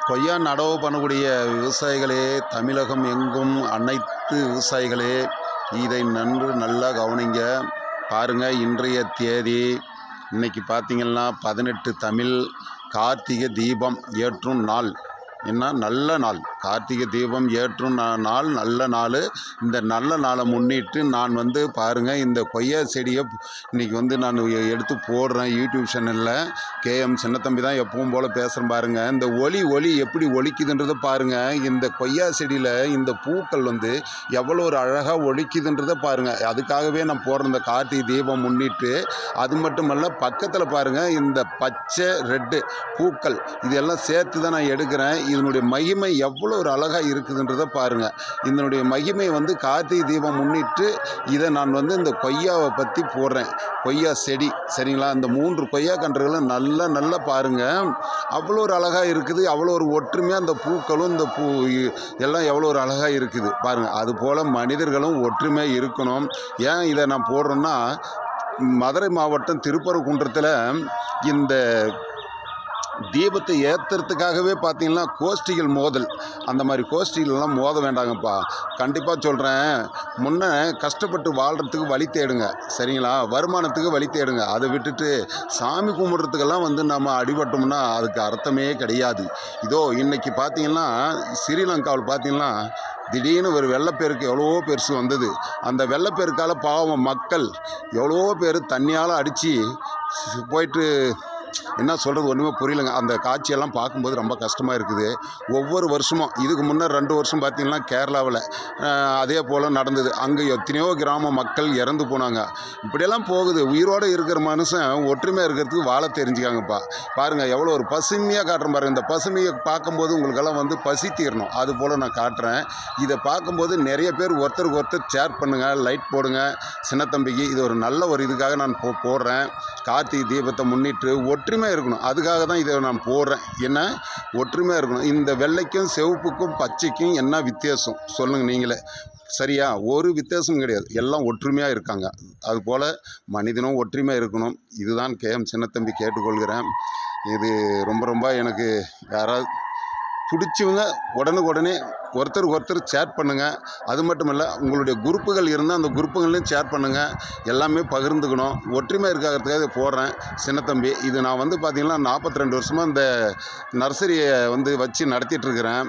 கொய்யா நடவு பண்ணக்கூடிய விவசாயிகளே, தமிழகம் எங்கும் அனைத்து விவசாயிகளே, இதை நன்கு நல்லா கவனிங்க. பாருங்கள், இன்றைய தேதி இன்னைக்கு பார்த்தீங்கன்னா 18 தமிழ் கார்த்திகை தீபம் ஏற்றும் நாள். என்ன நல்ல நாள், கார்த்திகை தீபம் ஏற்றும் நாள், நல்ல நாள். இந்த நல்ல நாளை முன்னிட்டு நான் பாருங்கள், இந்த கொய்யா செடியை இன்றைக்கி நான் எடுத்து போடுறேன் யூடியூப் சேனலில். கேஎம் சின்னத்தம்பி தான் எப்பவும் போல் பேசுகிறேன். பாருங்கள், இந்த ஒளி எப்படி ஒலிக்குதுன்றதை பாருங்கள். இந்த கொய்யா செடியில் இந்த பூக்கள் எவ்வளோ ஒரு அழகாக ஒலிக்குதுன்றதை பாருங்கள். அதுக்காகவே நான் போடுற இந்த கார்த்திகை தீபம் முன்னிட்டு. அது மட்டுமல்ல, பக்கத்தில் பாருங்கள், இந்த பச்சை ரெட்டு பூக்கள் இதெல்லாம் சேர்த்து தான் நான் எடுக்கிறேன். இதனுடைய மகிமை எவ்வளோ ஒரு அழகாக இருக்குதுன்றதை பாருங்கள். இதனுடைய மகிமை கார்த்திகை தீபம் முன்னிட்டு இதை நான் இந்த கொய்யாவை பற்றி போடுறேன். கொய்யா செடி சரிங்களா. இந்த 3 கொய்யா கன்றுகளை நல்லா பாருங்கள், அவ்வளோ ஒரு அழகாக இருக்குது. அவ்வளோ ஒரு ஒற்றுமையாக அந்த பூக்களும் இந்த பூ எல்லாம் எவ்வளோ ஒரு அழகாக இருக்குது பாருங்கள். அதுபோல் மனிதர்களும் ஒற்றுமையாக இருக்கணும். ஏன் இதை நான் போடுறேன்னா, மதுரை மாவட்டம் திருப்பரங்குன்றத்தில் இந்த தீபத்தை ஏற்றுறதுக்காகவே பார்த்தீங்கன்னா கோஷ்டிகள் மோதல், அந்த மாதிரி கோஷ்டிகள்லாம் மோத வேண்டாங்கப்பா. கண்டிப்பாக சொல்கிறேன், முன்ன கஷ்டப்பட்டு வாழ்கிறதுக்கு வழி தேடுங்க சரிங்களா. வருமானத்துக்கு வழி தேடுங்க. அதை விட்டுட்டு சாமி கும்பிட்றதுக்கெல்லாம் நம்ம அடிபட்டோம்னா அதுக்கு அர்த்தமே கிடையாது. இதோ இன்றைக்கி பார்த்தீங்கன்னா ஸ்ரீலங்காவில் பார்த்தீங்கன்னா திடீர்னு ஒரு வெள்ளப்பெருக்கு எவ்வளவோ பெருசு வந்தது. அந்த வெள்ளப்பெருக்கால் பாவம் மக்கள் எவ்வளவோ பேர் தண்ணியால் அடித்து போயிட்டு, என்ன சொல்கிறது ஒன்றுமே புரியலைங்க. அந்த காட்சியெல்லாம் பார்க்கும்போது ரொம்ப கஷ்டமாக இருக்குது. ஒவ்வொரு வருஷமும் இதுக்கு முன்னர் 2 வருஷம் பார்த்திங்கன்னா கேரளாவில் அதே போல் நடந்தது. அங்கே எத்தனையோ கிராம மக்கள் இறந்து போனாங்க. இப்படியெல்லாம் போகுது. உயிரோடு இருக்கிற மனுஷன் ஒற்றுமையாக இருக்கிறதுக்கு வாழ தெரிஞ்சுக்காங்கப்பா. பாருங்கள், எவ்வளோ ஒரு பசுமையாக காட்டுறேன் பாருங்கள். இந்த பசுமையை பார்க்கும்போது உங்களுக்கெல்லாம் பசி தீரணும். அது போல் நான் காட்டுறேன். இதை பார்க்கும்போது நிறைய பேர் ஒருத்தருக்கு ஒருத்தர் ஷேர் பண்ணுங்கள், லைட் போடுங்க. சின்னத்தம்பிக்கு இது ஒரு நல்ல ஒரு இதுக்காக நான் போடுறேன். கார்த்திகை தீபத்தை முன்னிட்டு ஒற்றுமையாக இருக்கணும். அதுக்காக தான் இதை நான் போடுறேன். என்ன ஒற்றுமையாக இருக்கணும். இந்த வெள்ளைக்கும் சிவப்புக்கும் பச்சைக்கும் என்ன வித்தியாசம் சொல்லுங்கள் நீங்களே. சரியா, ஒரு வித்தியாசம் கிடையாது. எல்லாம் ஒற்றுமையாக இருக்காங்க. அதுபோல் மனிதனும் ஒற்றுமையாக இருக்கணும். இதுதான் கேஎம் சின்னத்தம்பி கேட்டுக்கொள்கிறேன். இது ரொம்ப எனக்கு யாராவது பிடிச்சவங்க உடனுக்குடனே ஒருத்தருக்கு ஒருத்தர் சேட் பண்ணுங்கள். அது மட்டும் இல்லை, உங்களுடைய குரூப்புகள் இருந்தால் அந்த குரூப்புகள்லையும் ஷேர் பண்ணுங்கள். எல்லாமே பகிர்ந்துக்கணும். ஒற்றுமை இருக்கிறதுக்காக இதை போடுறேன் சின்னத்தம்பி. இது நான் பார்த்திங்கன்னா 42 வருஷமாக இந்த நர்சரியை வச்சு நடத்திட்டுருக்கிறேன்.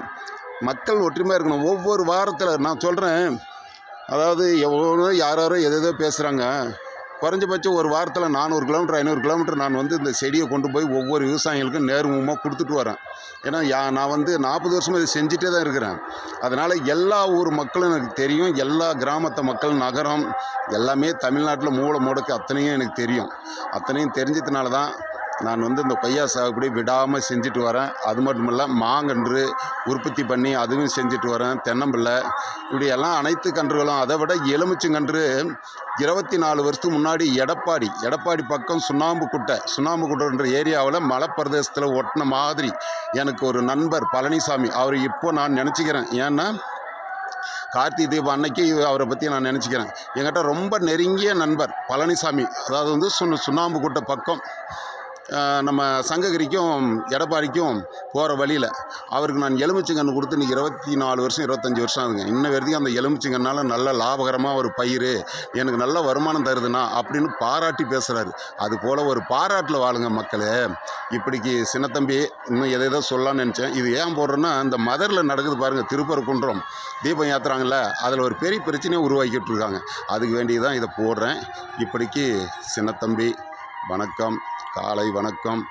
மக்கள் ஒற்றுமையாக இருக்கணும். ஒவ்வொரு வாரத்தில் நான் சொல்கிறேன், அதாவது எவ்வளோ யாரோ எதோ பேசுகிறாங்க. குறைஞ்சபட்சம் ஒரு வாரத்தில் 400 கிலோமீட்டர் 500 கிலோமீட்டர் நான் இந்த செடியை கொண்டு போய் ஒவ்வொரு விவசாயிகளுக்கும் நேர்முகமாக கொடுத்துட்டு வரேன். ஏன்னா நான் 40 வருஷமாக இதை செஞ்சுட்டே தான் இருக்கிறேன். அதனால் எல்லா ஊர் மக்களும் எனக்கு தெரியும். எல்லா கிராமத்து மக்கள், நகரம் எல்லாமே தமிழ்நாட்டில் மூளை முடக்கு அத்தனையும் எனக்கு தெரியும். அத்தனையும் தெரிஞ்சதுனால தான் நான் இந்த கொய்யா சாகுபடி விடாமல் செஞ்சுட்டு வரேன். அது மட்டும் இல்லை, மாங்கன்று உற்பத்தி பண்ணி அதுவும் செஞ்சுட்டு வரேன். தென்னம்பிள்ளை இப்படியெல்லாம் அனைத்து கன்றுகளும். அதை விட எலுமிச்சங்கன்று 24 வருஷத்துக்கு முன்னாடி எடப்பாடி பக்கம் சுண்ணாம்புக்குட்டைன்ற ஏரியாவில் மலைப்பிரதேசத்தில் ஒட்டின மாதிரி எனக்கு ஒரு நண்பர் பழனிசாமி, அவர் இப்போ நான் நினச்சிக்கிறேன். ஏன்னா கார்த்திகை தீபம் அன்னைக்கு அவரை பற்றி நான் நினச்சிக்கிறேன். என்கிட்ட ரொம்ப நெருங்கிய நண்பர் பழனிசாமி. அதாவது சுண்ணாம்புக்குட்டை பக்கம் நம்ம சங்ககிரிக்கும் எடப்பாடிக்கும் போகிற வழியில் அவருக்கு நான் எலுமிச்சங்கன்று கொடுத்து இன்றைக்கி 24 வருஷம் 25 வருஷம் ஆகுதுங்க. இன்ன வரைக்கும் அந்த எலுமிச்சங்கன்னால் நல்ல லாபகரமாக ஒரு பயிர் எனக்கு நல்ல வருமானம் தருதுண்ணா அப்படின்னு பாராட்டி பேசுகிறாரு. அதுபோல் ஒரு பாராட்டில் வாழுங்க மக்களே. இப்படிக்கு சின்னத்தம்பி இன்னும் எதோ சொல்லலான்னு நினச்சேன். இது ஏன் போடுறேன்னா, இந்த மதுரையில் நடக்குது பாருங்கள், திருப்பரங்குன்றம் தீபம் ஏற்றுறாங்கல்ல, அதில் ஒரு பெரிய பிரச்சனையை உருவாக்கிட்டு இருக்காங்க. அதுக்கு வேண்டி தான் இதை போடுறேன். இப்படிக்கு சின்னத்தம்பி வணக்கம், காலை வணக்கம்.